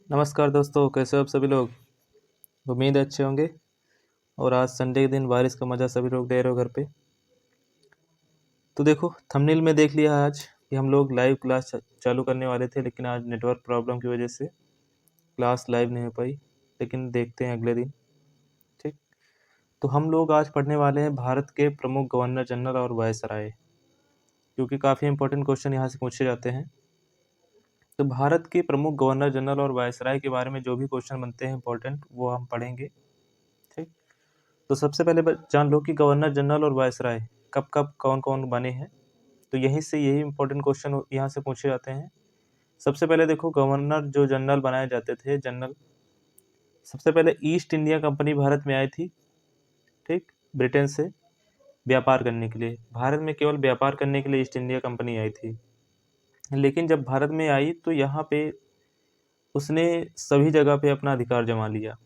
नमस्कार दोस्तों, कैसे हो आप सभी लोग। उम्मीद है अच्छे होंगे। और आज संडे के दिन बारिश का मज़ा सभी लोग ले रहे हो घर पे। तो देखो, थंबनेल में देख लिया आज कि हम लोग लाइव क्लास चालू करने वाले थे, लेकिन आज नेटवर्क प्रॉब्लम की वजह से क्लास लाइव नहीं हो पाई। लेकिन देखते हैं अगले दिन। ठीक। तो हम लोग आज पढ़ने वाले हैं भारत के प्रमुख गवर्नर जनरल और वायसराय, क्योंकि काफ़ी इंपॉर्टेंट क्वेश्चन यहाँ से पूछे जाते हैं। तो भारत के प्रमुख गवर्नर जनरल और वायसराय के बारे में जो भी क्वेश्चन बनते हैं इंपॉर्टेंट, वो हम पढ़ेंगे। ठीक। तो सबसे पहले जान लो कि गवर्नर जनरल और वायसराय कब कब कौन कौन बने हैं। तो यहीं से यही इंपॉर्टेंट क्वेश्चन यहाँ से पूछे जाते हैं। सबसे पहले देखो, गवर्नर जो जनरल बनाए जाते थे, जनरल सबसे पहले ईस्ट इंडिया कंपनी भारत में आई थी। ठीक। ब्रिटेन से व्यापार करने के लिए, भारत में केवल व्यापार करने के लिए ईस्ट इंडिया कंपनी आई थी। लेकिन जब भारत में आई तो यहाँ पे उसने सभी जगह पे अपना अधिकार जमा लिया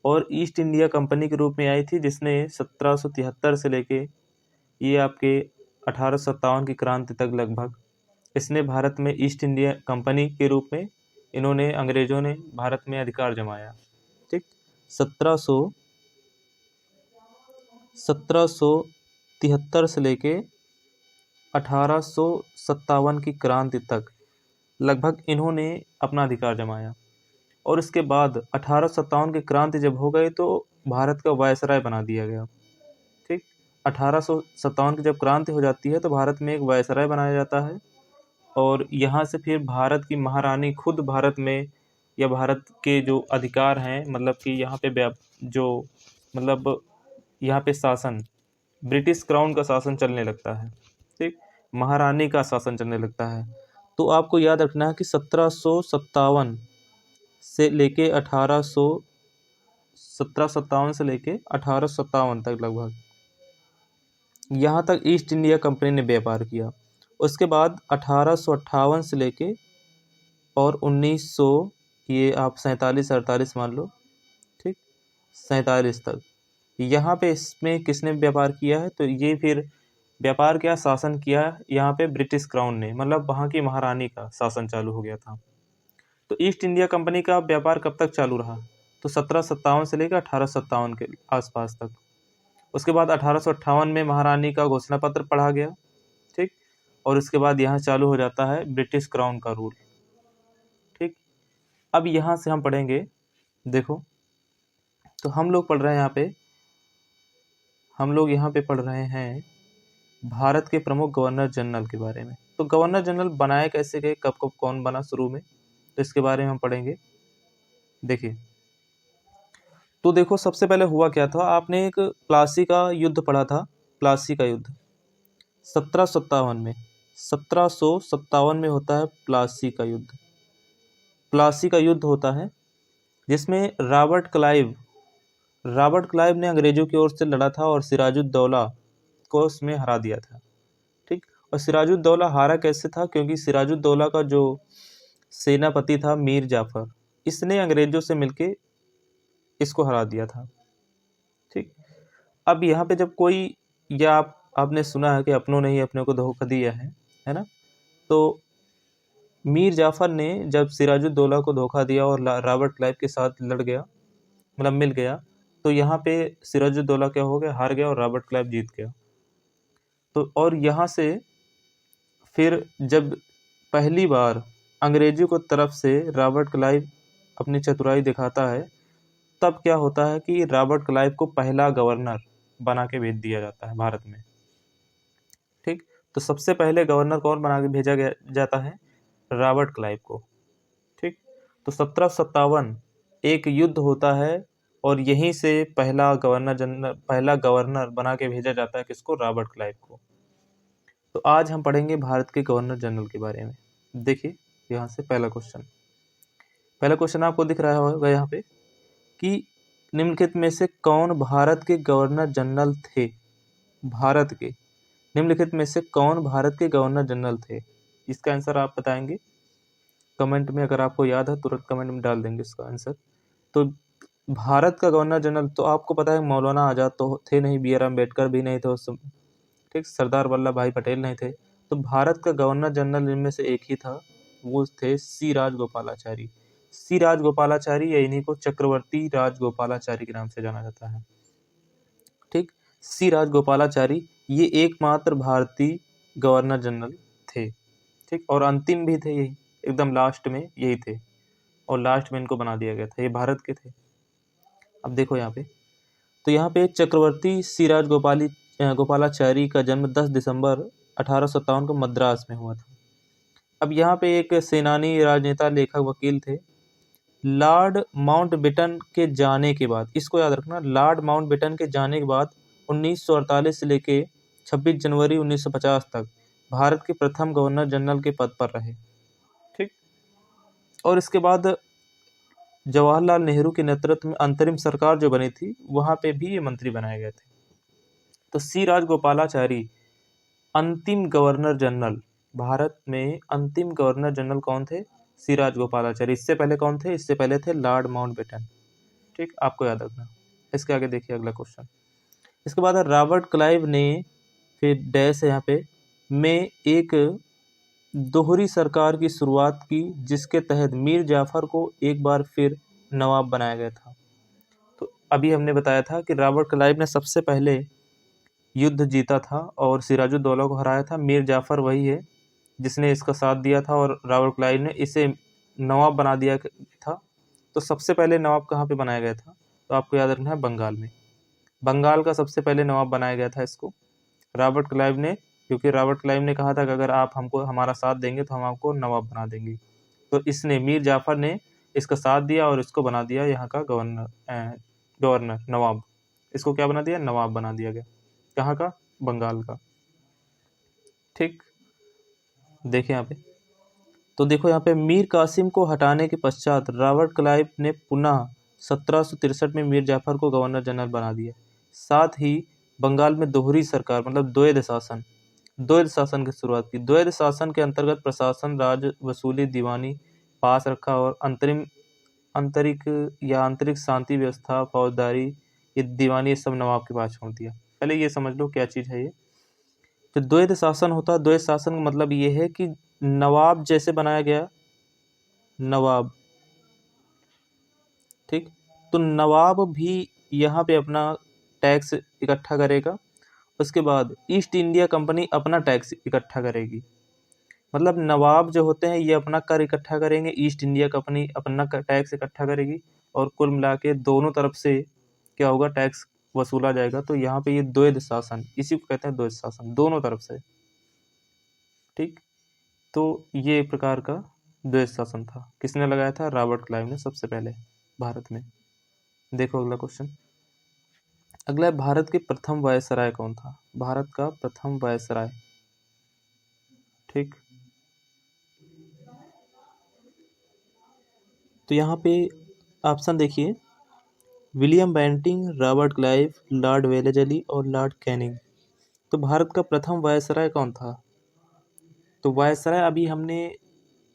और ईस्ट इंडिया कंपनी के रूप में आई थी, जिसने 1773 से लेके ये आपके 1857 की क्रांति तक लगभग इसने भारत में ईस्ट इंडिया कंपनी के रूप में इन्होंने अंग्रेजों ने भारत में अधिकार जमाया। ठीक। 1773 से लेके 1857 की क्रांति तक लगभग इन्होंने अपना अधिकार जमाया। और इसके बाद 1857 की क्रांति जब हो गई तो भारत का वायसराय बना दिया गया। ठीक। 1857 की जब क्रांति हो जाती है तो भारत में एक वायसराय बनाया जाता है और यहाँ से फिर भारत की महारानी खुद भारत में, या भारत के जो अधिकार हैं, मतलब कि यहाँ पे जो मतलब यहाँ पे शासन ब्रिटिश क्राउन का शासन चलने लगता है। ठीक। महारानी का शासन चलने लगता है। तो आपको याद रखना है कि 1757 से लेके 1757 से लेके 1857 तक लगभग यहाँ तक ईस्ट इंडिया कंपनी ने व्यापार किया। उसके बाद 1858 से लेके और 1900, ये आप 47-48 मान लो। ठीक। 47 तक यहाँ पे इसमें किसने व्यापार किया है, तो ये फिर व्यापार क्या, शासन किया यहाँ पे ब्रिटिश क्राउन ने, मतलब वहाँ की महारानी का शासन चालू हो गया था। तो ईस्ट इंडिया कंपनी का व्यापार कब तक चालू रहा, तो 1757 से लेकर 1857 के आसपास तक। उसके बाद 1858 में महारानी का घोषणा पत्र पढ़ा गया। ठीक। और इसके बाद यहाँ चालू हो जाता है ब्रिटिश क्राउन का रूल। ठीक। अब यहाँ से हम पढ़ेंगे, देखो, तो हम लोग पढ़ रहे हैं यहाँ पे पढ़ रहे हैं भारत के प्रमुख गवर्नर जनरल के बारे में। तो गवर्नर जनरल बनाए कैसे गए, कब कब कौन बना शुरू में, तो इसके बारे में हम पढ़ेंगे। देखिए, तो देखो सबसे पहले हुआ क्या था, आपने एक प्लासी का युद्ध पढ़ा था। प्लासी का युद्ध 1757 में होता है प्लासी का युद्ध। प्लासी का युद्ध होता है जिसमें रॉबर्ट क्लाइव ने अंग्रेजों की ओर से लड़ा था और सिराजुद्दौला को उसमें हरा दिया था। ठीक। और सिराजुद्दौला हारा कैसे था, क्योंकि सिराजुद्दौला का जो सेनापति था मीर जाफर, इसने अंग्रेजों से मिलके इसको हरा दिया था। ठीक। अब यहाँ पे जब कोई, या आपने सुना है कि अपनों ने ही अपने को धोखा दिया है ना। तो मीर जाफर ने जब सिराजुद्दौला को धोखा दिया और रॉबर्ट क्लाइव के साथ लड़ गया, मतलब मिल गया, तो यहाँ पे सिराजुद्दौला क्या हो गया, हार गया और रॉबर्ट क्लाइव जीत गया। तो और यहाँ से फिर जब पहली बार अंग्रेजों को तरफ से रॉबर्ट क्लाइव अपनी चतुराई दिखाता है, तब क्या होता है कि रॉबर्ट क्लाइव को पहला गवर्नर बना के भेज दिया जाता है भारत में। ठीक। तो सबसे पहले गवर्नर कौन बना के भेजा गया जाता है, रॉबर्ट क्लाइव को। ठीक। तो 1757 एक युद्ध होता है और यहीं से पहला गवर्नर बना के भेजा जाता है किसको, रॉबर्ट क्लाइव को। तो आज हम पढ़ेंगे भारत के गवर्नर जनरल के बारे में। देखिए, यहाँ से पहला क्वेश्चन आपको दिख रहा होगा यहाँ पे कि निम्नलिखित में से कौन भारत के गवर्नर जनरल थे। भारत के निम्नलिखित में से कौन भारत के गवर्नर जनरल थे, इसका आंसर आप बताएंगे कमेंट में। अगर आपको याद है तुरंत कमेंट में डाल देंगे इसका आंसर। तो भारत का गवर्नर जनरल तो आपको पता है, मौलाना आज़ाद तो थे नहीं, बी आर अम्बेडकर भी नहीं थे उस समय। ठीक। सरदार वल्लभ भाई पटेल नहीं थे। तो भारत का गवर्नर जनरल इनमें से एक ही था, वो थे सी राजगोपालाचारी। सी राजगोपालाचारी, या इन्हीं को चक्रवर्ती राजगोपालाचारी के नाम से जाना जाता है। ठीक, सी राजगोपालाचारी ये एकमात्र भारतीय गवर्नर जनरल थे। ठीक, और अंतिम भी थे, यही एकदम लास्ट में यही थे, और लास्ट में इनको बना दिया गया था। ये भारत के थे। अब देखो यहाँ पे, तो यहाँ पे चक्रवर्ती सी गोपालाचारी का जन्म 10 दिसंबर 1857 को मद्रास में हुआ था। अब यहाँ पे एक सेनानी, राजनेता, लेखक, वकील थे। लॉर्ड माउंटबेटन के जाने के बाद, इसको याद रखना, लॉर्ड माउंटबेटन के जाने के बाद 1948 से लेके 26 जनवरी 1950 तक भारत के प्रथम गवर्नर जनरल के पद पर रहे। ठीक, और इसके बाद जवाहरलाल नेहरू के नेतृत्व में अंतरिम सरकार जो बनी थी, वहां पे भी ये मंत्री बनाए गए थे। तो सी राजगोपालाचारी अंतिम गवर्नर जनरल, भारत में अंतिम गवर्नर जनरल कौन थे? सी राजगोपालाचारी। इससे पहले कौन थे? इससे पहले थे लॉर्ड माउंटबेटन। ठीक, आपको याद रखना। इसके आगे देखिए अगला क्वेश्चन। इसके बाद रॉबर्ट क्लाइव ने, फिर डैश है यहाँ पे, में एक दोहरी सरकार की शुरुआत की, जिसके तहत मीर जाफर को एक बार फिर नवाब बनाया गया था। तो अभी हमने बताया था कि रॉबर्ट क्लाइव ने सबसे पहले युद्ध जीता था और सिराजुद्दौला को हराया था। मीर जाफर वही है जिसने इसका साथ दिया था, और रॉबर्ट क्लाइव ने इसे नवाब बना दिया था। तो सबसे पहले नवाब कहाँ पे बनाया गया था? तो आपको याद रखना है, बंगाल में। बंगाल का सबसे पहले नवाब बनाया गया था इसको, रॉबर्ट क्लाइव ने, क्योंकि रॉबर्ट क्लाइव ने कहा था कि अगर आप हमको हमारा साथ देंगे तो हम आपको नवाब बना देंगे। तो इसने, मीर जाफर ने इसका साथ दिया और इसको बना दिया यहाँ का गवर्नर नवाब। इसको क्या बना दिया? नवाब बना दिया गया। कहाँ का? बंगाल का। ठीक, देखिए यहाँ पे, तो देखो यहाँ पे, मीर कासिम को हटाने के पश्चात रॉबर्ट क्लाइव ने पुनः 1763 में मीर जाफर को गवर्नर जनरल बना दिया। साथ ही बंगाल में दोहरी सरकार, मतलब द्वैध शासन की शुरुआत की। द्वैध शासन के अंतर्गत प्रशासन, राज वसूली, दीवानी पास रखा, और आंतरिक शांति व्यवस्था, फौजदारी, ये दीवानी, ये सब नवाब के पास छोड़ दिया। पहले ये समझ लो क्या चीज़ है ये। जो द्वैध शासन होता है, द्वैध शासन का मतलब ये है कि नवाब जैसे बनाया गया, नवाब, ठीक, तो नवाब भी यहाँ पे अपना टैक्स इकट्ठा करेगा। उसके बाद ईस्ट इंडिया कंपनी अपना टैक्स इकट्ठा करेगी। मतलब नवाब जो होते हैं ये अपना कर इकट्ठा करेंगे, ईस्ट इंडिया कंपनी अपना टैक्स इकट्ठा करेगी, और कुल मिला के दोनों तरफ से क्या होगा? टैक्स वसूला जाएगा। तो यहाँ पे ये द्वैध शासन, इसी को कहते हैं द्वैध शासन, दोनों तरफ से। ठीक, तो ये एक प्रकार का द्वैध शासन था। किसने लगाया था? रॉबर्ट क्लाइव ने सबसे पहले भारत में। देखो अगला क्वेश्चन। अगला है, भारत के प्रथम वायसराय कौन था? भारत का प्रथम वायसराय। ठीक, तो यहाँ पे ऑप्शन देखिए, William Bentinck, Robert Clive, Lord Wellesley और लॉर्ड कैनिंग। तो भारत का प्रथम वायसराय कौन था? तो वायसराय अभी हमने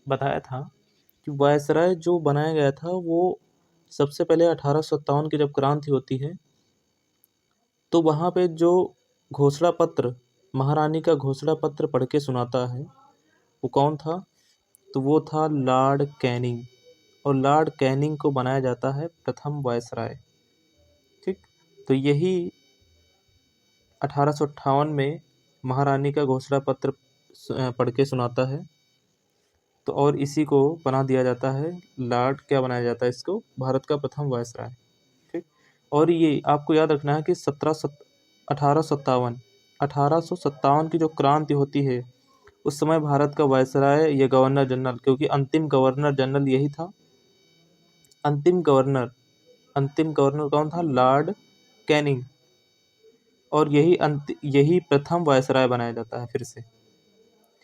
बताया था कि वायसराय जो बनाया गया था वो सबसे पहले 1857 की जब क्रांति होती है, तो वहाँ पे जो घोषणा पत्र, महारानी का घोषणा पत्र पढ़ के सुनाता है, वो कौन था? तो वो था लॉर्ड कैनिंग, और लॉर्ड कैनिंग को बनाया जाता है प्रथम वायसराय। ठीक, तो यही 1858 में महारानी का घोषणा पत्र पढ़ के सुनाता है, तो और इसी को बना दिया जाता है, लॉर्ड क्या बनाया जाता है इसको? भारत का प्रथम वायसराय। ठीक, और ये आपको याद रखना है कि 1857 की जो क्रांति होती है, उस समय भारत का वायसराय या गवर्नर जनरल, क्योंकि अंतिम गवर्नर जनरल यही था, अंतिम गवर्नर कौन था? लॉर्ड कैनिंग, और यही प्रथम वायसराय बनाया जाता है फिर से।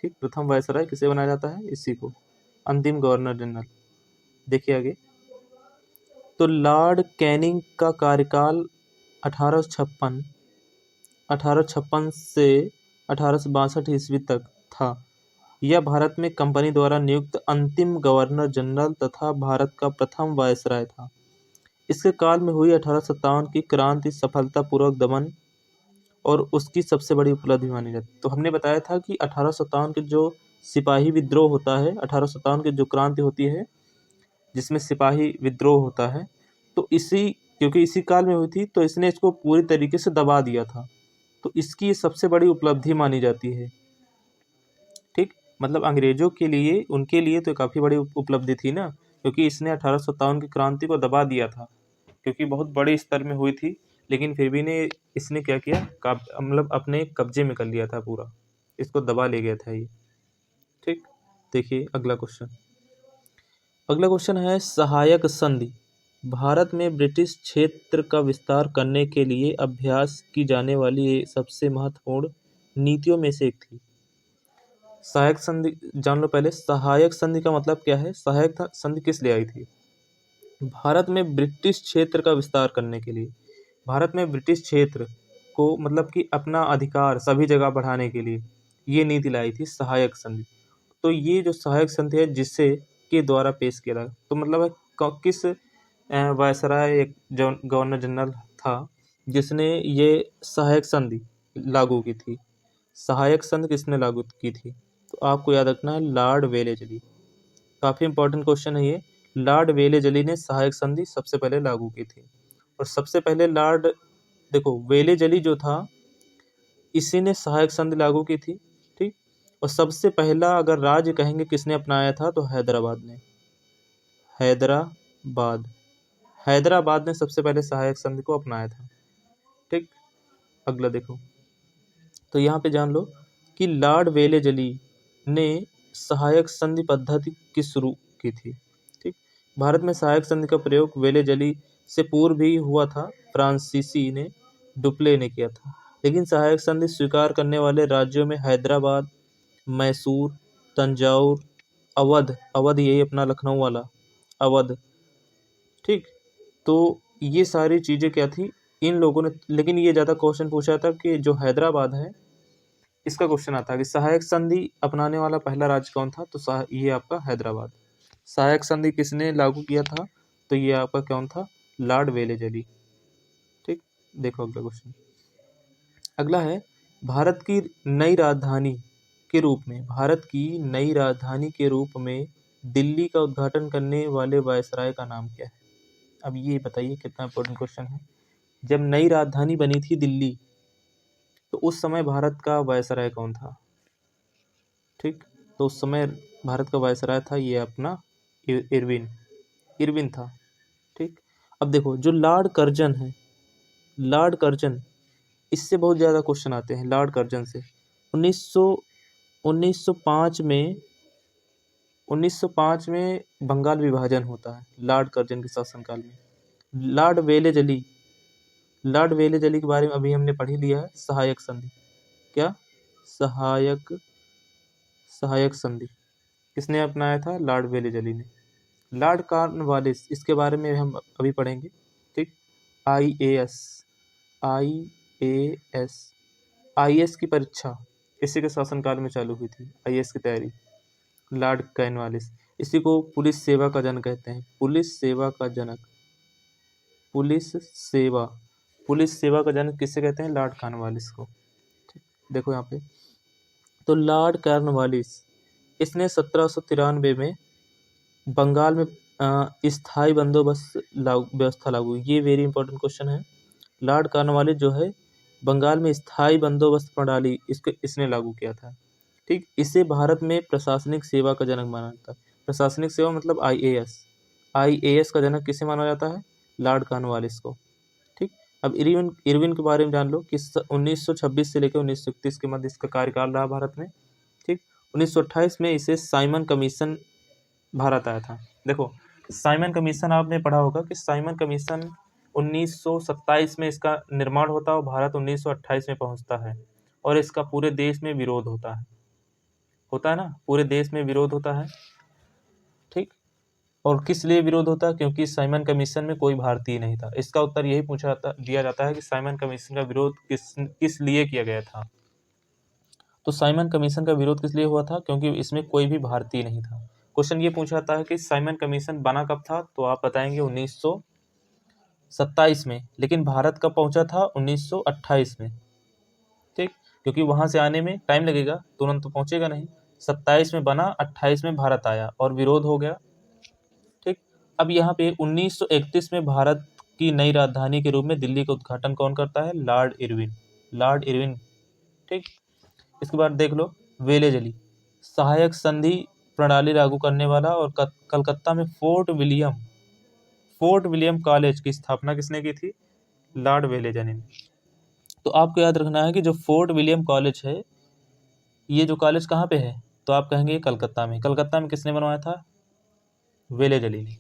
ठीक, प्रथम वायसराय किसे बनाया जाता है? इसी को, अंतिम गवर्नर जनरल। देखिए आगे, तो लॉर्ड कैनिंग का कार्यकाल 1856 से 1862 ईस्वी तक था। यह भारत में कंपनी द्वारा नियुक्त अंतिम गवर्नर जनरल तथा भारत का प्रथम वायसराय था। इसके काल में हुई 1857 की क्रांति सफलतापूर्वक दमन और उसकी सबसे बड़ी उपलब्धि मानी जाती है। तो हमने बताया था कि 1857 के जो सिपाही विद्रोह होता है, 1857 की जो क्रांति होती है, जिसमें सिपाही विद्रोह होता है, तो क्योंकि इसी काल में हुई थी, तो इसने इसको पूरी तरीके से दबा दिया था। तो इसकी ये सबसे बड़ी उपलब्धि मानी जाती है। ठीक, मतलब अंग्रेजों के लिए, उनके लिए तो काफ़ी बड़ी उपलब्धि थी ना, क्योंकि इसने 1857 की क्रांति को दबा दिया था, क्योंकि बहुत बड़े स्तर में हुई थी, लेकिन फिर भी ने इसने क्या किया, मतलब अपने कब्जे में कर लिया था पूरा, इसको दबा ले गया था ये। ठीक, देखिए अगला क्वेश्चन। अगला क्वेश्चन है सहायक संधि भारत में ब्रिटिश क्षेत्र का विस्तार करने के लिए अभ्यास की जाने वाली सबसे महत्वपूर्ण नीतियों में से एक थी। सहायक संधि जान लो पहले। सहायक संधि का मतलब क्या है? सहायक संधि किस लिए आई थी? भारत में ब्रिटिश क्षेत्र का विस्तार करने के लिए, भारत में ब्रिटिश क्षेत्र को मतलब कि अपना अधिकार सभी जगह बढ़ाने के लिए ये नीति लाई थी सहायक संधि। तो ये जो सहायक संधि है जिससे के द्वारा पेश किया गया, तो मतलब है किस वायसराय एक जो गवर्नर जनरल था जिसने ये सहायक संधि लागू की थी। सहायक संधि किसने लागू की थी? तो आपको याद रखना है लॉर्ड वेलेजली। काफ़ी इंपॉर्टेंट क्वेश्चन है ये। लॉर्ड वेलेजली ने सहायक संधि सबसे पहले लागू की थी। और सबसे पहले देखो वेलेजली जो था इसी ने सहायक संधि लागू की थी। ठीक, और सबसे पहला अगर राज्य कहेंगे किसने अपनाया था, तो हैदराबाद ने। हैदराबाद हैदराबाद ने सबसे पहले सहायक संधि को अपनाया था। ठीक, अगला देखो। तो यहाँ पे जान लो कि लॉर्ड वेलेजली ने सहायक संधि पद्धति की शुरू की थी। ठीक, भारत में सहायक संधि का प्रयोग वेलेजली से पूर्व भी हुआ था। फ्रांसीसी ने डुप्ले ने किया था, लेकिन सहायक संधि स्वीकार करने वाले राज्यों में हैदराबाद, मैसूर, तंजाउर, अवध यही अपना लखनऊ वाला अवध। ठीक, तो ये सारी चीज़ें क्या थी इन लोगों ने। लेकिन ये ज़्यादा क्वेश्चन पूछा था कि जो हैदराबाद है इसका क्वेश्चन आता है कि सहायक संधि अपनाने वाला पहला राज्य कौन था, तो ये आपका हैदराबाद। सहायक संधि किसने लागू किया था, तो ये आपका कौन था? Lord Wellesley. ठीक, देखो अगला क्वेश्चन। अगला है भारत की नई राजधानी के रूप में दिल्ली का उद्घाटन करने वाले वायसराय का नाम क्या है? अब ये बताइए कितना इंपॉर्टेंट क्वेश्चन है। जब नई राजधानी बनी थी दिल्ली, तो उस समय भारत का वायसराय कौन था? ठीक, तो उस समय भारत का वायसराय था ये अपना इरविन था। ठीक, अब देखो जो लॉर्ड कर्जन है, लॉर्ड कर्जन, इससे बहुत ज़्यादा क्वेश्चन आते हैं लॉर्ड कर्जन से। 1905 में 1905 में बंगाल विभाजन होता है लॉर्ड कर्जन के शासनकाल में। लॉर्ड वेलेजली लॉर्ड वेलेजली के बारे में अभी हमने पढ़ ही लिया है। सहायक संधि, क्या सहायक संधि किसने अपनाया था? लॉर्ड वेलेजली ने। लॉर्ड कॉर्नवालिस, इसके बारे में हम अभी पढ़ेंगे। ठीक, आईएएस आईएएस आईएएस की परीक्षा इसी के शासनकाल में चालू हुई थी। आईएएस की तैयारी लॉर्ड कॉर्नवालिस। इसी को पुलिस सेवा का जनक कहते हैं। पुलिस सेवा का जनक, पुलिस सेवा का जनक किससे कहते हैं? लॉर्ड कॉर्नवालिस को। ठीक, देखो यहाँ पे। तो लॉर्ड कॉर्नवालिस इसने 1793 में बंगाल में स्थायी बंदोबस्त व्यवस्था लागू। ये वेरी इंपॉर्टेंट क्वेश्चन है। लॉर्ड कॉर्नवालिस जो है बंगाल में स्थायी बंदोबस्त प्रणाली इसने लागू किया था। ठीक, इसे भारत में प्रशासनिक सेवा का जनक माना जाता है। प्रशासनिक सेवा मतलब आईएएस का जनक किसे माना जाता है? लॉर्ड कॉर्नवालिस को। ठीक, अब इरविन के बारे में जान लो कि 1926 से लेकर 1931 के मध्य इसका कार्यकाल रहा भारत में। ठीक, 1928 में इसे साइमन कमीशन भारत आया था। देखो साइमन कमीशन आपने पढ़ा होगा कि साइमन कमीशन 1927 में इसका निर्माण होता है और भारत 1928 में पहुंचता है, और इसका पूरे देश में विरोध होता है ना, पूरे देश में विरोध होता है। ठीक, और किस लिए विरोध होता है? क्योंकि साइमन कमीशन में कोई भारतीय नहीं था। इसका उत्तर यही दिया जाता है कि साइमन कमीशन का विरोध किस लिए किया गया था। तो साइमन कमीशन का विरोध किस लिए हुआ था? क्योंकि इसमें कोई भी भारतीय नहीं था। क्वेश्चन ये पूछा जाता है कि साइमन कमीशन बना कब था, तो आप बताएंगे 1927 में, लेकिन भारत कब पहुंचा था? 1928 में। ठीक, क्योंकि वहां से आने में टाइम लगेगा, तुरंत तो पहुंचेगा नहीं। 27 में बना, 28 में भारत आया और विरोध हो गया। ठीक, अब यहाँ पे 1931 में भारत की नई राजधानी के रूप में दिल्ली का उद्घाटन कौन करता है? Lord Irwin. लॉर्ड इरविन, ठीक। इसके बाद देख लो वेलेजली, सहायक संधि प्रणाली लागू करने वाला, और कलकत्ता में फोर्ट विलियम कॉलेज की स्थापना किसने की थी? लॉर्ड वेलेजली ने। तो आपको याद रखना है कि जो फोर्ट विलियम कॉलेज है, ये जो कॉलेज कहाँ पे है? तो आप कहेंगे कलकत्ता में। कलकत्ता में किसने बनवाया था? वेलेजली ने,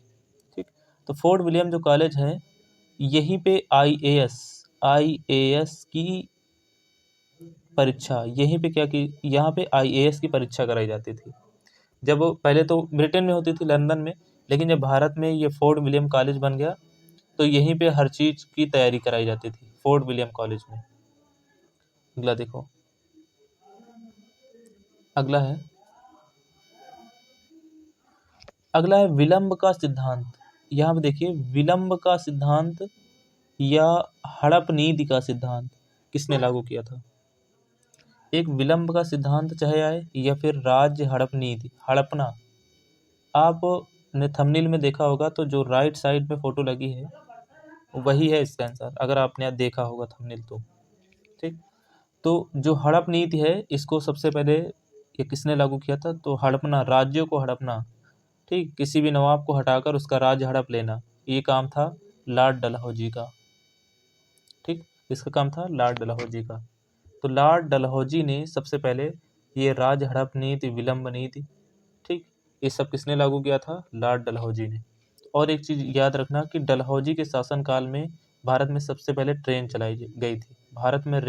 ठीक। तो फोर्ट विलियम जो कॉलेज है, यहीं पे आईएएस की परीक्षा, यहीं पे क्या की, यहाँ पे आईएएस की परीक्षा कराई जाती थी। जब वो पहले तो ब्रिटेन में होती थी, लंदन में, लेकिन जब भारत में ये फोर्ट विलियम कॉलेज बन गया तो यहीं पे हर चीज की तैयारी कराई जाती थी, फोर्ट विलियम कॉलेज में। अगला देखो, अगला है विलंब का सिद्धांत। यहाँ पे देखिए, विलंब का सिद्धांत या हड़प नीति का सिद्धांत किसने लागू किया था? एक विलंब का सिद्धांत चाहे आए, या फिर राज्य हड़प नीति, हड़पना। आपने थंबनेल में देखा होगा, तो जो राइट साइड में फोटो लगी है वही है इसका आंसर, अगर आपने देखा होगा थंबनेल तो, ठीक। तो जो हड़प नीति है, इसको सबसे पहले ये किसने लागू किया था? तो हड़पना, राज्यों को हड़पना, ठीक, किसी भी नवाब को हटाकर उसका राज्य हड़प लेना, ये काम था लॉर्ड डलहौजी का, ठीक। इसका काम था लॉर्ड डलहौजी का। तो लॉर्ड डलहौजी ने सबसे पहले ये राज्य हड़प नीति, विलंब नीति, ठीक, ये सब किसने लागू किया था? लॉर्ड डलहौजी ने। और एक चीज याद रखना कि डलहौजी के शासनकाल में भारत में सबसे पहले ट्रेन चलाई गई थी। भारत में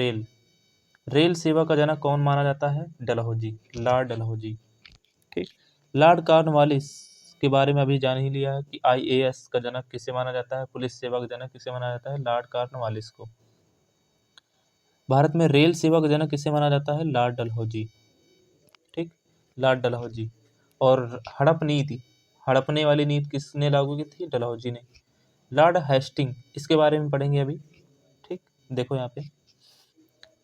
रेल सेवा का जनक कौन माना जाता है? डलहौजी, लॉर्ड डलहौजी, ठीक। लॉर्ड कॉर्नवालिस के बारे में अभी जान ही लिया है कि आईएएस का जनक किसे माना जाता है, पुलिस सेवा का जनक किसे माना जाता है? लॉर्ड कॉर्नवालिस को। भारत में रेल सेवा का जनक किसे माना जाता है? लॉर्ड डलहौजी, ठीक, लॉर्ड डलहौजी। और हड़प नीति, हड़पने वाली नीति किसने लागू की थी? डलहौजी ने। लॉर्ड हेस्टिंग, इसके बारे में पढ़ेंगे अभी, ठीक। देखो यहाँ पे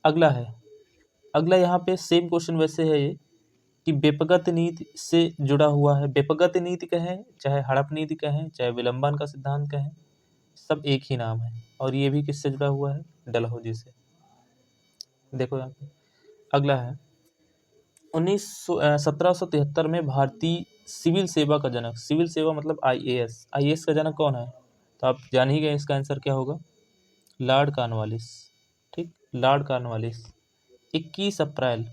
अगला यहाँ पे सेम क्वेश्चन वैसे है ये, कि बेपगत नीति से जुड़ा हुआ है। बेपगत नीति कहें, चाहे हड़प नीति कहें, चाहे विलंबन का सिद्धांत कहें, सब एक ही नाम है, और ये भी किससे जुड़ा हुआ है? डलहौजी से। देखो यहाँ पे अगला है 1773 में भारतीय सिविल सेवा का जनक, सिविल सेवा मतलब आईएएस, आईएएस का जनक कौन है? तो आप जान ही गए, इसका आंसर क्या होगा? लॉर्ड कॉर्नवालिस, ठीक, लॉर्ड कॉर्नवालिस। 21 अप्रैल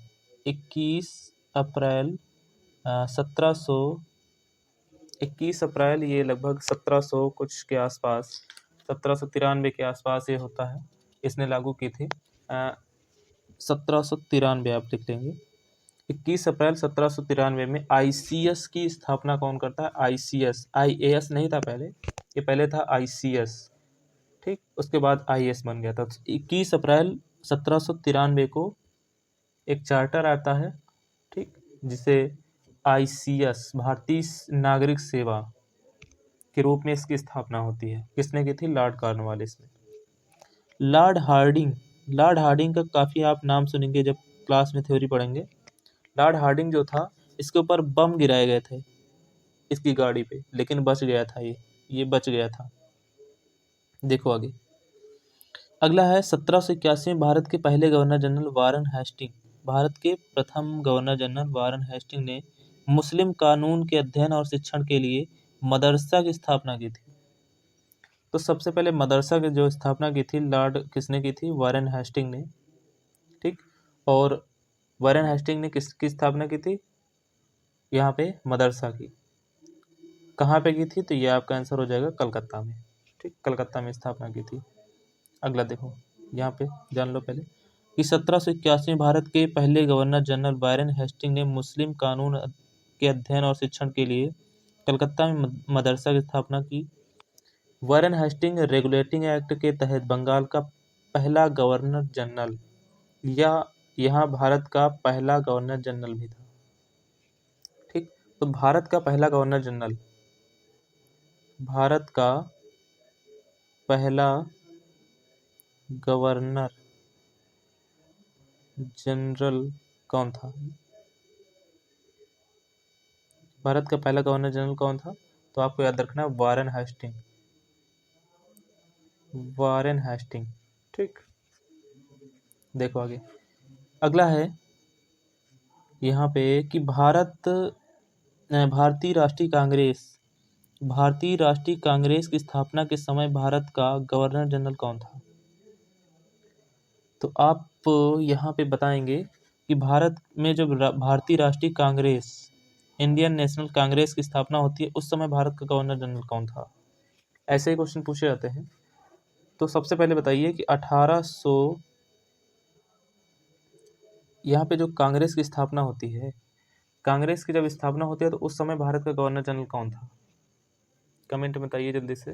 21 अप्रैल ये लगभग 1700 कुछ के आसपास, 1793 के आसपास ये होता है, इसने लागू की थी। 1793 आप लिख लेंगे। 21 अप्रैल 1793 में आईसीएस की स्थापना कौन करता है? आईसीएस, आईएएस नहीं था पहले, ये पहले था आईसीएस, ठीक, उसके बाद आईएएस बन गया था। 21 अप्रैल 1793 को एक चार्टर आता है, ठीक, जिसे आईसीएस, भारतीय नागरिक सेवा के रूप में इसकी स्थापना होती है। किसने की थी? लॉर्ड कॉर्नवालिस ने। लॉर्ड हार्डिंग का काफ़ी आप नाम सुनेंगे जब क्लास में थ्योरी पढ़ेंगे। लॉर्ड हार्डिंग जो था, इसके ऊपर बम गिराए गए थे इसकी गाड़ी पे, लेकिन बच गया था, ये बच गया था। देखो आगे, अगला है 1781 में भारत के पहले गवर्नर जनरल वारन हेस्टिंग, भारत के प्रथम गवर्नर जनरल वारन हेस्टिंग ने मुस्लिम कानून के अध्ययन और शिक्षण के लिए मदरसा की स्थापना की थी। तो सबसे पहले मदरसा की जो स्थापना की थी, लॉर्ड किसने की थी? वारन हेस्टिंग ने, ठीक। और वारन हेस्टिंग ने किसकी स्थापना की थी? यहाँ पे मदरसा की। कहाँ पे की थी? तो ये आपका आंसर हो जाएगा कलकत्ता में, ठीक, कलकत्ता में स्थापना की थी। अगला देखो, यहाँ पे जान लो पहले कि 1781 में भारत के पहले गवर्नर जनरल वारन हेस्टिंग ने मुस्लिम कानून के अध्ययन और शिक्षण के लिए कलकत्ता में मदरसा की स्थापना की। वारन हेस्टिंग रेगुलेटिंग एक्ट के तहत बंगाल का पहला गवर्नर जनरल, या यहाँ भारत का पहला गवर्नर जनरल भी था, ठीक। तो भारत का पहला गवर्नर जनरल, भारत का पहला गवर्नर जनरल कौन था? भारत का पहला गवर्नर जनरल कौन था? तो आपको याद रखना है वारेन हेस्टिंग, वारेन हेस्टिंग। ठीक, देखो आगे अगला है यहाँ पे कि भारतीय राष्ट्रीय कांग्रेस की स्थापना के समय भारत का गवर्नर जनरल कौन था? तो आप यहाँ पे बताएंगे कि भारत में जब भारतीय राष्ट्रीय कांग्रेस, इंडियन नेशनल कांग्रेस की स्थापना होती है उस समय भारत का गवर्नर जनरल कौन था? ऐसे ही क्वेश्चन पूछे जाते हैं। तो सबसे पहले बताइए कि 1800 यहाँ पे जो कांग्रेस की स्थापना होती है, कांग्रेस की जब स्थापना होती है तो उस समय भारत का गवर्नर जनरल कौन था? कमेंट में बताइए जल्दी से।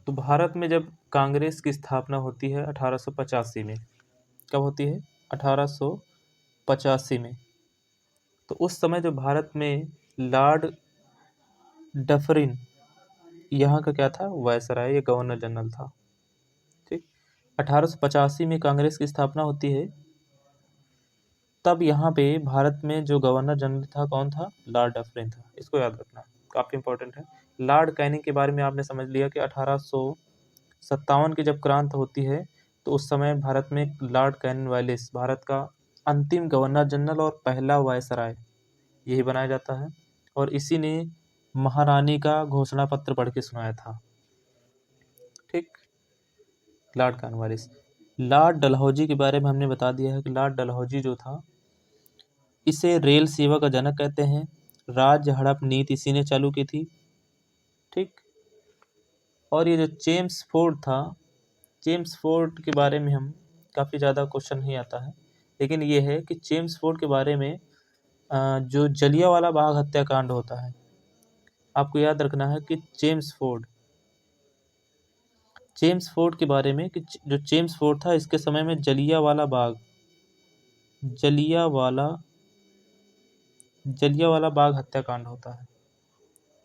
तो भारत में जब कांग्रेस की स्थापना होती है 1885 में, कब होती है? 1885 में। तो उस समय जो भारत में लॉर्ड डफरिन यहाँ का क्या था? वायसराय, ये गवर्नर जनरल था। ठीक, 1885 में कांग्रेस की स्थापना होती है, तब यहाँ पे भारत में जो गवर्नर जनरल था कौन था? लॉर्ड डफरिन था। इसको याद रखना, काफ़ी इंपॉर्टेंट है। लॉर्ड कैनिंग के बारे में आपने समझ लिया कि 1857 की जब क्रांति होती है तो उस समय भारत में लॉर्ड कॉर्नवालिस भारत का अंतिम गवर्नर जनरल और पहला वायसराय यही बनाया जाता है, और इसी ने महारानी का घोषणा पत्र पढ़ के सुनाया था। ठीक, लॉर्ड कॉर्नवालिस। लॉर्ड डलहौजी के बारे में हमने बता दिया है कि लॉर्ड डलहौजी जो था, इसे रेल सेवा का जनक कहते हैं। राज्य हड़प नीति इसी ने चालू की थी। ठीक, और ये जो जेम्स फोर्ड था, जेम्स फोर्ड के बारे में हम काफ़ी ज़्यादा क्वेश्चन नहीं आता है, लेकिन ये है कि जेम्स फोर्ड के बारे में जो जलियांवाला बाग हत्याकांड होता है, आपको याद रखना है कि जेम्स फोर्ड के बारे में कि जो जेम्स फोर्ड था इसके समय में जलियांवाला बाग हत्याकांड होता है।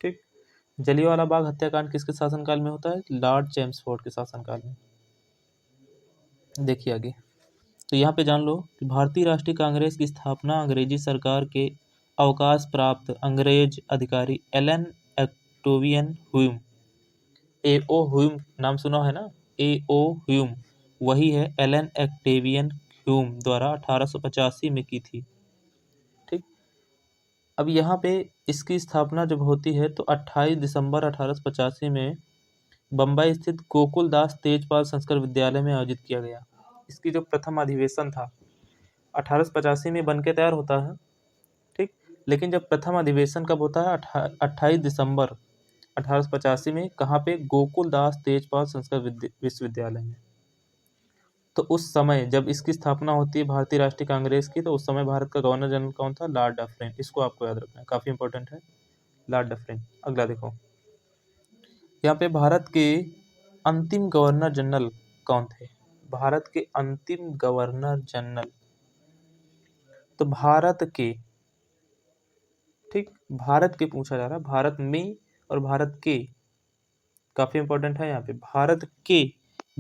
ठीक, जलियांवाला बाग हत्याकांड किसके शासनकाल में होता है? लॉर्ड जेम्स फोर्ड के शासनकाल में। देखिए आगे, तो यहाँ पे जान लो कि भारतीय राष्ट्रीय कांग्रेस की स्थापना अंग्रेजी सरकार के अवकाश प्राप्त अंग्रेज अधिकारी एलन एक्टोवियन ह्यूम, A.O. ह्यूम नाम सुना है ना? A.O. ह्यूम, वही है एलन एक्टेवियन ह्यूम द्वारा 1885 में की थी। ठीक, अब यहाँ पे इसकी स्थापना जब होती है तो 28 दिसंबर 1885 में बम्बई स्थित गोकुलदास तेजपाल संस्कृत विद्यालय में आयोजित किया गया। इसकी जो प्रथम अधिवेशन था 1885 में बन के तैयार होता है। ठीक, लेकिन जब प्रथम अधिवेशन कब होता है? 28 दिसंबर 1885 में। कहाँ पे? गोकुलदास तेजपाल संस्कृत विश्वविद्यालय में। तो उस समय जब इसकी स्थापना होती है भारतीय राष्ट्रीय कांग्रेस की, तो उस समय भारत का गवर्नर जनरल कौन था? Lord Dufferin. इसको आपको याद रखना है, काफ़ी इंपॉर्टेंट है, लॉर्ड डफरिन। अगला देखो, यहाँ पे भारत के अंतिम गवर्नर जनरल कौन थे? भारत के अंतिम गवर्नर जनरल, तो भारत के, ठीक, भारत के पूछा जा रहा है, भारत में और भारत के, काफ़ी इंपॉर्टेंट है यहाँ पे।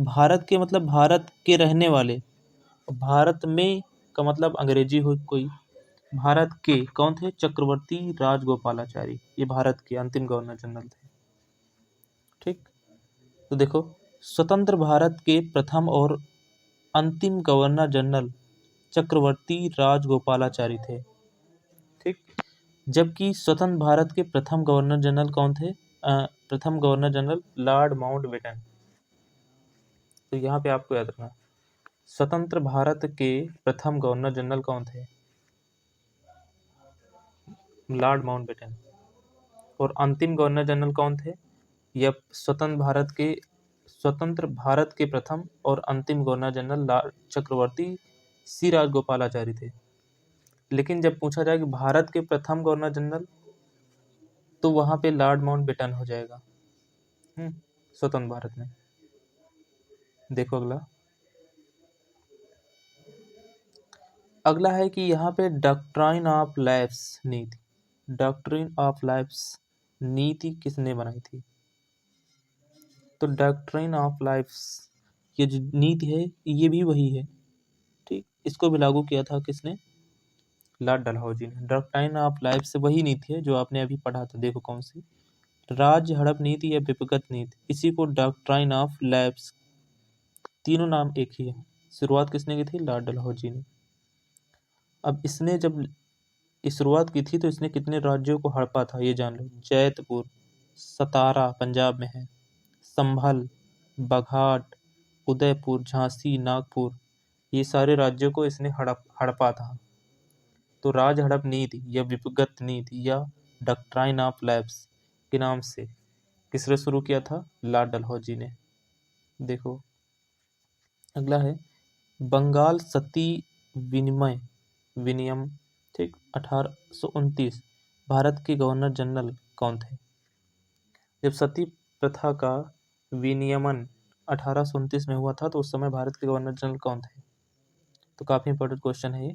भारत के मतलब भारत के रहने वाले, भारत में का मतलब अंग्रेजी हो कोई। भारत के कौन थे? चक्रवर्ती राजगोपालाचारी, ये भारत के अंतिम गवर्नर जनरल थे। ठीक, तो देखो, स्वतंत्र भारत के प्रथम और अंतिम गवर्नर जनरल चक्रवर्ती राजगोपालाचारी थे। ठीक, जबकि स्वतंत्र भारत के प्रथम गवर्नर जनरल कौन थे? प्रथम गवर्नर जनरल लॉर्ड माउंटबेटन। तो यहाँ पे आपको याद रखना, स्वतंत्र भारत के प्रथम गवर्नर जनरल कौन थे? Lord Mountbatten. और अंतिम गवर्नर जनरल कौन थे? यह स्वतंत्र भारत के प्रथम और अंतिम गवर्नर जनरल चक्रवर्ती सी राजगोपालाचारी थे। लेकिन जब पूछा जाए कि भारत के प्रथम गवर्नर जनरल, तो वहाँ पे लॉर्ड माउंटबेटन हो जाएगा स्वतंत्र भारत में। देखो अगला है कि यहाँ पे डॉक्ट्राइन ऑफ लाइफ्स नीति, डॉक्ट्रिन ऑफ लाइफ्स नीति किसने बनाई थी? तो डॉक्ट्रिन ऑफ लाइफ्स, ये जो नीति है ये भी वही है। ठीक, इसको भी लागू किया था किसने? लॉर्ड डलहौजी ने। डॉक्ट्राइन ऑफ लाइफ से वही नीति है जो आपने अभी पढ़ा था, देखो कौन सी, राज्य हड़प नीति या विपगत नीति, इसी को डॉक्ट्राइन ऑफ लाइफ, तीनों नाम एक ही है। शुरुआत किसने की थी? लॉर्ड डलहौजी ने। अब इसने जब शुरुआत की थी तो इसने कितने राज्यों को हड़पा था ये जान लो। जैतपुर, सतारा पंजाब में है, संभल, बघाट, उदयपुर, झांसी, नागपुर, ये सारे राज्यों को इसने हड़पा था। तो राज हड़प नीति या विपगत नीति या डॉक्ट्राइन ऑफ लैप्स के नाम से किसने शुरू किया था? लॉर्ड डलहौजी ने। देखो अगला है बंगाल सती विनियम, ठीक, 1829, भारत के गवर्नर जनरल कौन थे? जब सती प्रथा का विनियमन 1829 में हुआ था तो उस समय भारत के गवर्नर जनरल कौन थे? तो काफ़ी इंपॉर्टेंट क्वेश्चन है ये।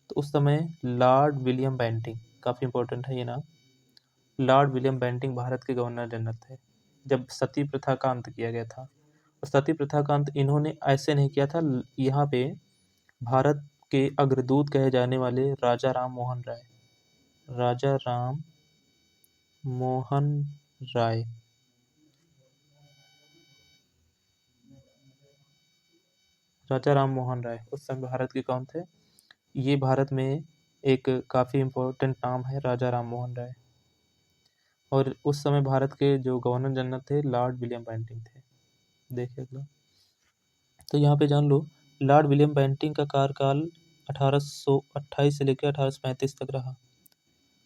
तो उस समय लॉर्ड विलियम बेंटिंग, काफ़ी इंपॉर्टेंट है ये नाम, लॉर्ड विलियम बेंटिंग भारत के गवर्नर जनरल थे जब सती प्रथा का अंत किया गया था। और सती प्रथा का अंत इन्होंने ऐसे नहीं किया था, यहाँ पे भारत के अग्रदूत कहे जाने वाले राजा राम मोहन राय, राजा राम मोहन राय, राजा राम मोहन राय उस समय भारत के कौन थे? ये भारत में एक काफ़ी इम्पोर्टेंट नाम है, राजा राम मोहन राय। और उस समय भारत के जो गवर्नर जनरल थे लॉर्ड विलियम बेंटिंग थे। देखिए अगला, तो यहाँ पे जान लो लॉर्ड विलियम बेंटिंग का कार्यकाल 1828 से लेकर 1835 तक रहा।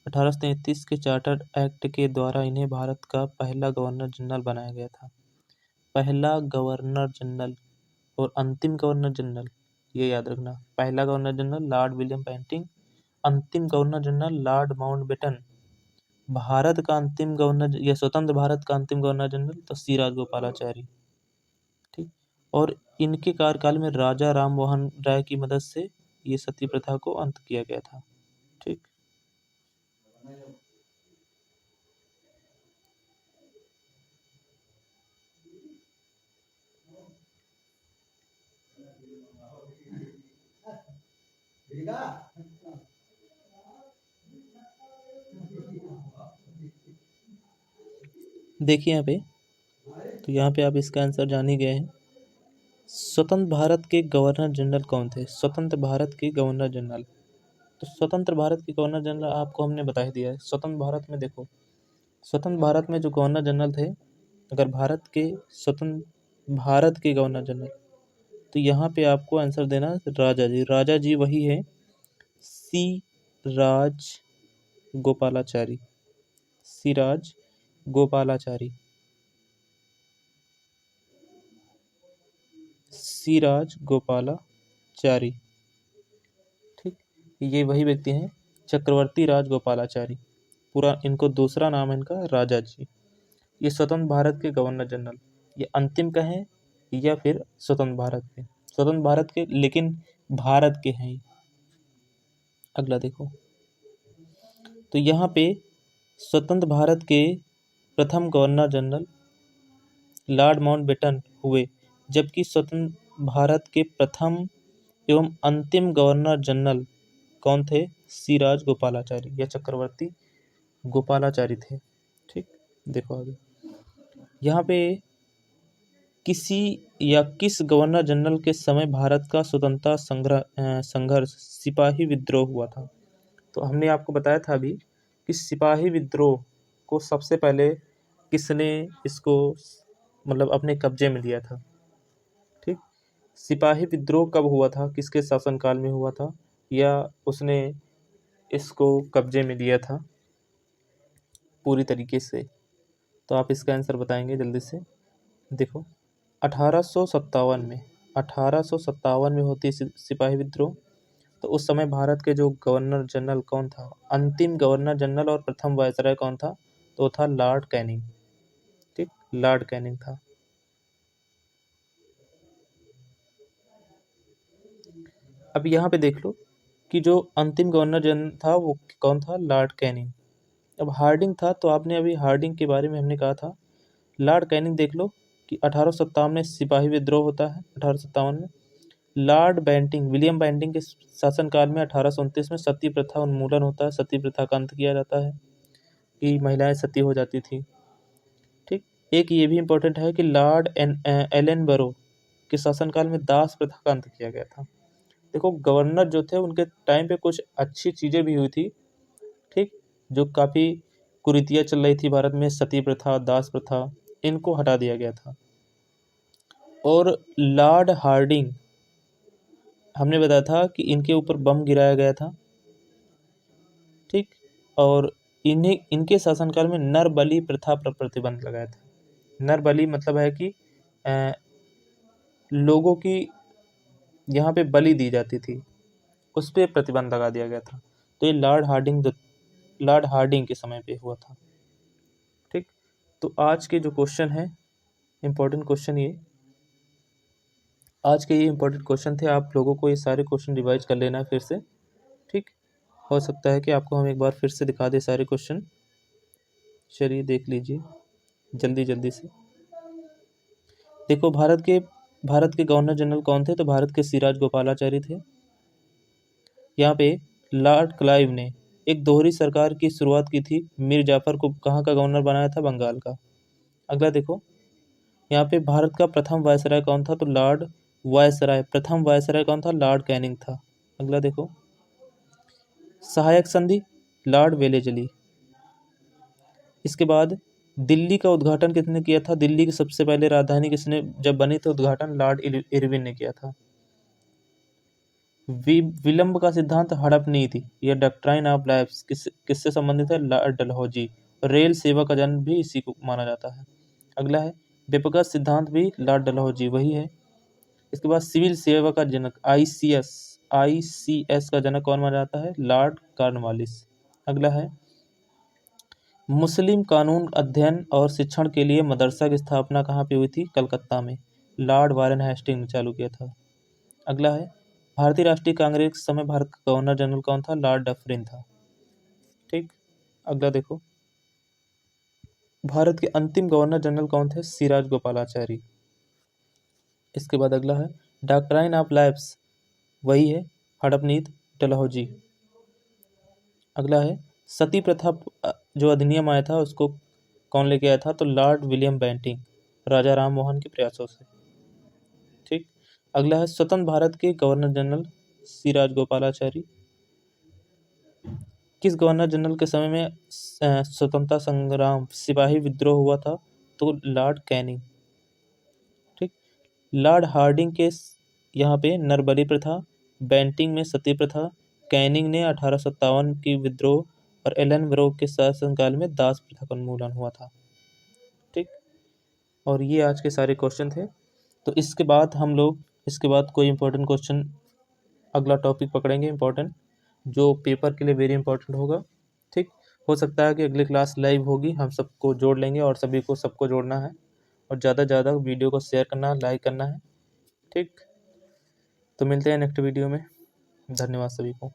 1833 के चार्टर्ड एक्ट के द्वारा इन्हें भारत का पहला गवर्नर जनरल बनाया गया था। पहला गवर्नर जनरल और अंतिम गवर्नर जनरल, ये याद रखना, पहला governor general lord William Bentinck, अंतिम governor general lord Mountbatten. Bharat का अंतिम गवर्नर या स्वतंत्र भारत का अंतिम गवर्नर जनरल तो सी राजगोपालाचारी, ठीक। और इनके कार्यकाल में राजा राम मोहन राय की मदद से ये सती प्रथा को अंत किया गया था, ठीक। देखिए यहाँ पे, तो यहाँ पे आप इसका आंसर जान ही गए हैं। स्वतंत्र भारत के गवर्नर जनरल कौन थे? स्वतंत्र भारत के गवर्नर जनरल, तो स्वतंत्र भारत के गवर्नर जनरल आपको हमने बता ही दिया है। स्वतंत्र भारत में देखो, स्वतंत्र भारत में जो गवर्नर जनरल थे, अगर भारत के स्वतंत्र भारत के गवर्नर जनरल, तो यहाँ पे आपको आंसर देना राजा जी। राजा जी वही है सी राज गोपालाचारी, सिराज गोपालाचारी, सिराज गोपालाचारी, ठीक। ये वही व्यक्ति हैं चक्रवर्ती राज गोपालाचारी, पूरा इनको दूसरा नाम है इनका राजा जी। ये स्वतंत्र भारत के गवर्नर जनरल, ये अंतिम का है या फिर स्वतंत्र भारत के? स्वतंत्र भारत के, लेकिन भारत के हैं। अगला देखो, तो यहाँ पे स्वतंत्र भारत के प्रथम गवर्नर जनरल लॉर्ड माउंटबेटन हुए, जबकि स्वतंत्र भारत के प्रथम एवं अंतिम गवर्नर जनरल कौन थे? सी राज गोपालाचारी या चक्रवर्ती गोपालाचारी थे, ठीक। देखो आगे, यहाँ पे किसी या किस गवर्नर जनरल के समय भारत का स्वतंत्रता संघर्ष सिपाही विद्रोह हुआ था? तो हमने आपको बताया था अभी कि सिपाही विद्रोह को सबसे पहले किसने इसको मतलब अपने कब्जे में लिया था, ठीक। सिपाही विद्रोह कब हुआ था, किसके शासनकाल में हुआ था, या उसने इसको कब्जे में लिया था पूरी तरीके से? तो आप इसका आंसर बताएंगे जल्दी से। देखो 1857 में, 1857 में होती सिपाही विद्रोह। तो उस समय भारत के जो गवर्नर जनरल कौन था, अंतिम गवर्नर जनरल और प्रथम वायसराय कौन था? तो था लॉर्ड कैनिंग, ठीक, लॉर्ड कैनिंग था। अब यहाँ पे देख लो कि जो अंतिम गवर्नर जनरल था वो कौन था? Lord Canning. अब हार्डिंग था, तो आपने अभी हार्डिंग के बारे में हमने कहा था। लॉर्ड कैनिंग देख लो कि 1857 में सिपाही विद्रोह होता है, 1857 में, लॉर्ड बेंटिंग, विलियम बेंटिंग के शासनकाल में 1829 में सती प्रथा उन्मूलन होता है, सती प्रथा का अंत किया जाता है कि महिलाएं सती हो जाती थी। ठीक, एक ये भी इम्पोर्टेंट है कि लॉर्ड एलन के शासनकाल में दास प्रथा का अंत किया गया था। देखो गवर्नर जो थे उनके टाइम पे कुछ अच्छी चीज़ें भी हुई थी, ठीक, जो काफ़ी कुरीतियाँ चल रही थी भारत में, सती प्रथा, दास प्रथा, इनको हटा दिया गया था। और लॉर्ड हार्डिंग, हमने बताया था कि इनके ऊपर बम गिराया गया था, ठीक, और इनके शासनकाल में नर बलि प्रथा पर प्रतिबंध लगाया था। नर बलि मतलब है कि लोगों की यहाँ पे बलि दी जाती थी, उस पर प्रतिबंध लगा दिया गया था। तो ये लॉर्ड हार्डिंग के समय पे हुआ था। ठीक, तो आज के जो क्वेश्चन है इम्पोर्टेंट क्वेश्चन, आज के ये इम्पोर्टेंट क्वेश्चन थे। आप लोगों को ये सारे क्वेश्चन रिवाइज कर लेना है फिर से। ठीक, हो सकता है कि आपको हम एक बार फिर से दिखा दें सारे क्वेश्चन। चलिए देख लीजिए जल्दी जल्दी से। देखो भारत के गवर्नर जनरल कौन थे? तो भारत के सिराज गोपालाचारी थे। यहाँ पे लॉर्ड क्लाइव ने एक दोहरी सरकार की शुरुआत की थी। मीर जाफर को कहाँ का गवर्नर बनाया था? बंगाल का। अगला देखो, यहाँ पे भारत का प्रथम वायसराय कौन था? तो प्रथम वायसराय कौन था? लॉर्ड कैनिंग था। अगला देखो, सहायक संधि लॉर्ड वेलेजली। इसके बाद दिल्ली का उद्घाटन किसने किया था? दिल्ली की सबसे पहले राजधानी किसने जब बनी थी उद्घाटन? लॉर्ड इरविन ने किया था। विलंब का सिद्धांत, हड़प नीति या डॉक्ट्राइन ऑफ लैप्स किससे संबंधित है? लॉर्ड डलहौजी। रेल सेवा का जन्म भी इसी को माना जाता है। अगला है बेपगत सिद्धांत, भी लॉर्ड डलहौजी वही है। इसके बाद सिविल सेवा का जनक आईसीएस का जनक कौन माना जाता है? Lord Cornwallis. अगला है मुस्लिम कानून अध्ययन और शिक्षण के लिए मदरसा की स्थापना कहाँ पे हुई थी? कलकत्ता में। लॉर्ड वारेन हेस्टिंग ने चालू किया था। अगला है भारतीय राष्ट्रीय कांग्रेस के समय भारत का गवर्नर जनरल कौन था? लॉर्ड डफरिन था। ठीक, अगला देखो, भारत के अंतिम गवर्नर जनरल कौन थे? सिराज गोपालाचारी। इसके बाद अगला है डॉक्ट्राइन ऑफ लैप्स, वही है हड़पनीत डलहौजी। अगला है सती प्रथा जो अधिनियम आया था उसको कौन लेके आया था? तो लॉर्ड विलियम बेंटिंग, राजा राम मोहन के प्रयासों से। ठीक, अगला है स्वतंत्र भारत के गवर्नर जनरल सिराज गोपालाचारी। किस गवर्नर जनरल के समय में स्वतंत्रता संग्राम सिपाही विद्रोह हुआ था? तो लॉर्ड कैनिंग। ठीक, लॉर्ड हार्डिंग के यहाँ पे नरबली प्रथा, बेंटिंग में सती प्रथा, कैनिंग ने 1857 की विद्रोह और एलन ब्रो के शासनकाल में दास प्रथा का उन्मूलन हुआ था। ठीक, और ये आज के सारे क्वेश्चन थे। तो इसके बाद कोई इंपॉर्टेंट क्वेश्चन, अगला टॉपिक पकड़ेंगे इंपॉर्टेंट, जो पेपर के लिए वेरी इंपॉर्टेंट होगा। ठीक, हो सकता है कि अगली क्लास लाइव होगी, हम सबको जोड़ लेंगे और सबको जोड़ना है और ज़्यादा से ज़्यादा वीडियो को शेयर करना है, लाइक करना है। ठीक, तो मिलते हैं नेक्स्ट वीडियो में। धन्यवाद सभी को।